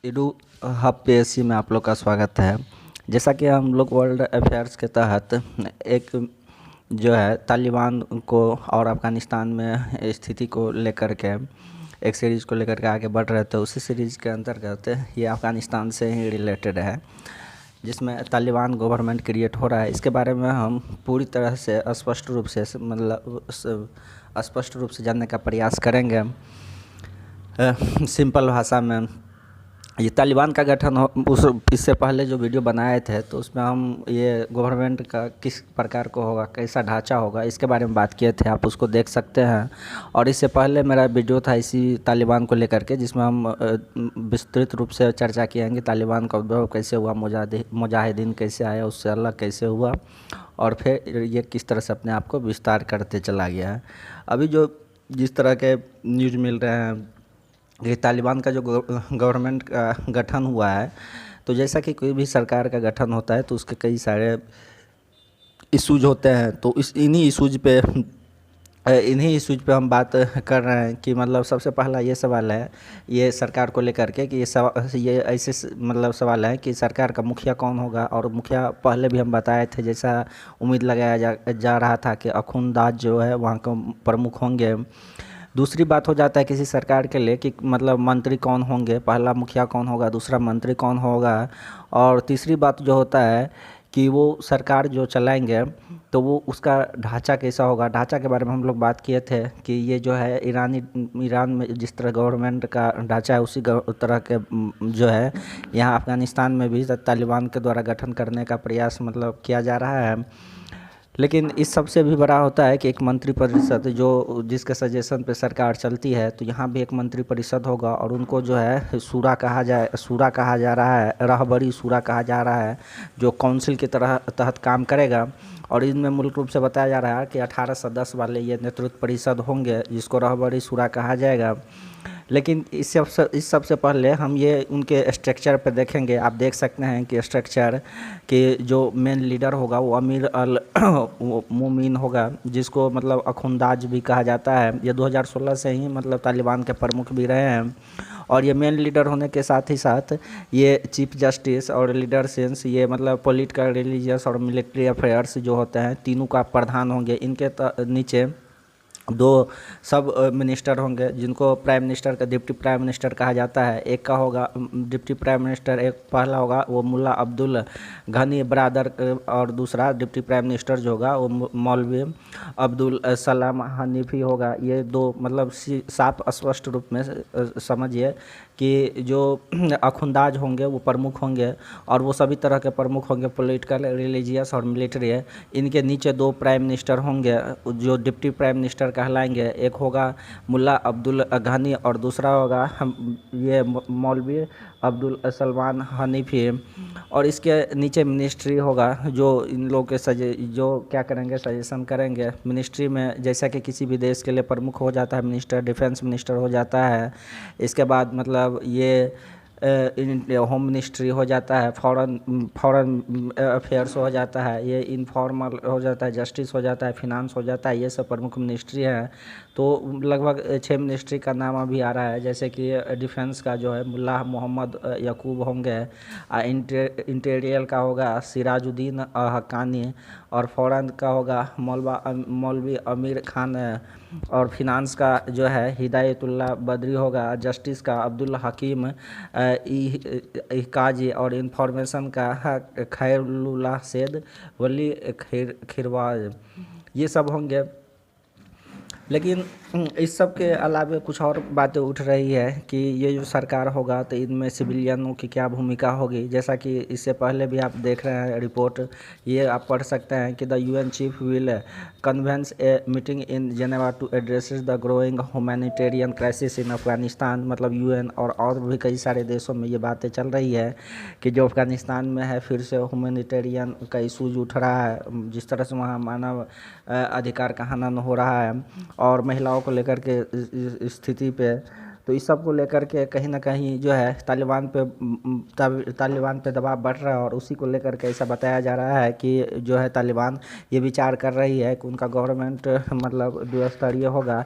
Edu hub PSC में आप लोग का स्वागत है। जैसा कि हम लोग वर्ल्ड अफेयर्स के तहत एक जो है तालिबान को और अफ़गानिस्तान में स्थिति को लेकर के एक सीरीज़ को लेकर के आगे बढ़ रहे थे, उसी सीरीज़ के अंतर्गत ये अफ़गानिस्तान से ही रिलेटेड है, जिसमें तालिबान गवर्नमेंट क्रिएट हो रहा है। इसके बारे में हम पूरी तरह से स्पष्ट रूप से स्पष्ट रूप से जानने का प्रयास करेंगे। सिंपल भाषा में ये तालिबान का गठन उस इससे पहले जो वीडियो बनाए थे तो उसमें हम ये गवर्नमेंट का किस प्रकार को होगा, कैसा ढांचा होगा, इसके बारे में बात किए थे। आप उसको देख सकते हैं। और इससे पहले मेरा वीडियो था इसी तालिबान को लेकर के, जिसमें हम विस्तृत रूप से चर्चा किएंगे तालिबान का उद्भव कैसे हुआ, मुजाहिदीन कैसे आया, उससे अलग कैसे हुआ और फिर ये किस तरह से अपने आप को विस्तार करते चला गया है। अभी जो जिस तरह के न्यूज़ मिल रहे हैं, ये तालिबान का जो गवर्नमेंट का गठन हुआ है, तो जैसा कि कोई भी सरकार का गठन होता है तो उसके कई सारे इश्यूज होते हैं। तो इन्हीं इश्यूज पे हम बात कर रहे हैं कि मतलब सबसे पहला ये सवाल है ये सरकार को लेकर के कि ये ऐसे मतलब सवाल है कि सरकार का मुखिया कौन होगा। और मुखिया पहले भी हम बताए थे, जैसा उम्मीद लगाया जा रहा था कि अखुंदाज जो है वहाँ के प्रमुख होंगे। दूसरी बात हो जाता है किसी सरकार के लिए कि मतलब मंत्री कौन होंगे, पहला मुखिया कौन होगा, दूसरा मंत्री कौन होगा। और तीसरी बात जो होता है कि वो सरकार जो चलाएंगे तो वो उसका ढांचा कैसा होगा। ढांचा के बारे में हम लोग बात किए थे कि ये जो है ईरान में जिस तरह गवर्नमेंट का ढांचा है उसी तरह के जो है यहाँ अफ़गानिस्तान में भी तालिबान के द्वारा गठन करने का प्रयास मतलब किया जा रहा है। लेकिन इस सबसे भी बड़ा होता है कि एक मंत्री परिषद जो जिसके सजेशन पे सरकार चलती है, तो यहाँ भी एक मंत्री परिषद होगा और उनको जो है शूरा कहा जा रहा है, रहबरी शूरा कहा जा रहा है, जो काउंसिल की तरह तहत काम करेगा। और इनमें मूल रूप से बताया जा रहा है कि 18 सदस्य वाले ये नेतृत्व परिषद होंगे, जिसको रहबरी शूरा कहा जाएगा। लेकिन इस सबसे पहले हम ये उनके स्ट्रक्चर पे देखेंगे। आप देख सकते हैं कि स्ट्रक्चर के जो मेन लीडर होगा वो अमीर अल मोमिन होगा, जिसको मतलब अखुंदाज भी कहा जाता है। ये 2016 से ही मतलब तालिबान के प्रमुख भी रहे हैं। और ये मेन लीडर होने के साथ ही साथ ये चीफ जस्टिस और लीडर सेंस, ये मतलब पॉलिटिकल, रिलीजियस और मिलिट्री अफेयर्स जो होते हैं, तीनों का प्रधान होंगे। इनके नीचे दो सब मिनिस्टर होंगे, जिनको प्राइम मिनिस्टर का डिप्टी प्राइम मिनिस्टर कहा जाता है। एक का होगा डिप्टी प्राइम मिनिस्टर, एक पहला होगा वो मुल्ला अब्दुल घनी बरादर, और दूसरा डिप्टी प्राइम मिनिस्टर जो होगा वो मौलवी अब्दुल सलाम हनीफी होगा। ये दो मतलब साफ स्पष्ट रूप में समझिए कि जो अखुंदाज होंगे वो प्रमुख होंगे और वो सभी तरह के प्रमुख होंगे, पॉलिटिकल, रिलीजियस और मिलिट्री। इनके नीचे दो प्राइम मिनिस्टर होंगे जो डिप्टी प्राइम मिनिस्टर कहलाएंगे। एक होगा मुल्ला अब्दुल घनी और दूसरा होगा ये मौलवी अब्दुल सलमान हनीफी। और इसके नीचे मिनिस्ट्री होगा जो इन लोगों के जो क्या करेंगे, सजेशन करेंगे मिनिस्ट्री में। जैसा कि किसी भी देश के लिए प्रमुख हो जाता है मिनिस्टर, डिफेंस मिनिस्टर हो जाता है। इसके बाद मतलब ये होम मिनिस्ट्री हो जाता है, फॉरेन अफेयर्स हो जाता है, ये इनफॉर्मल हो जाता है, जस्टिस हो जाता है, फिनांस हो जाता है। ये सब प्रमुख मिनिस्ट्री हैं। तो लगभग 6 मिनिस्ट्री का नाम अभी आ रहा है, जैसे कि डिफेंस का जो है मुल्ला मोहम्मद यकूब होंगे, इंटीरियर का होगा सिराजुद्दीन हक्कानी, और फॉरेन का होगा मौलवी आमिर खान, और फिनांस का जो है हिदायतुल्ला बद्री होगा, जस्टिस का अब्दुल हकीम काजी, और इंफॉर्मेशन का खैरुल्लाह सैद वली खिरवाज, ये सब होंगे। लेकिन इस सब के अलावा कुछ और बातें उठ रही है कि ये जो सरकार होगा तो इनमें सिविलियनों की क्या भूमिका होगी। जैसा कि इससे पहले भी आप देख रहे हैं रिपोर्ट, ये आप पढ़ सकते हैं कि the UN chief will convenes a meeting in Geneva to addresses the growing humanitarian crisis in Afghanistan. मतलब यूएन और भी कई सारे देशों में ये बातें चल रही है कि जो अफगानिस्तान में है फिर से ह्यूमैनिटेरियन का इशूज उठ रहा है, जिस तरह से वहाँ मानव अधिकार का हनन हो रहा है और महिलाओं को लेकर के स्थिति पे। तो इस सब को लेकर के कहीं ना कहीं जो है तालिबान पे दबाव बढ़ रहा है। और उसी को लेकर के ऐसा बताया जा रहा है कि जो है तालिबान ये विचार कर रही है कि उनका गवर्नमेंट मतलब द्विस्तरीय होगा,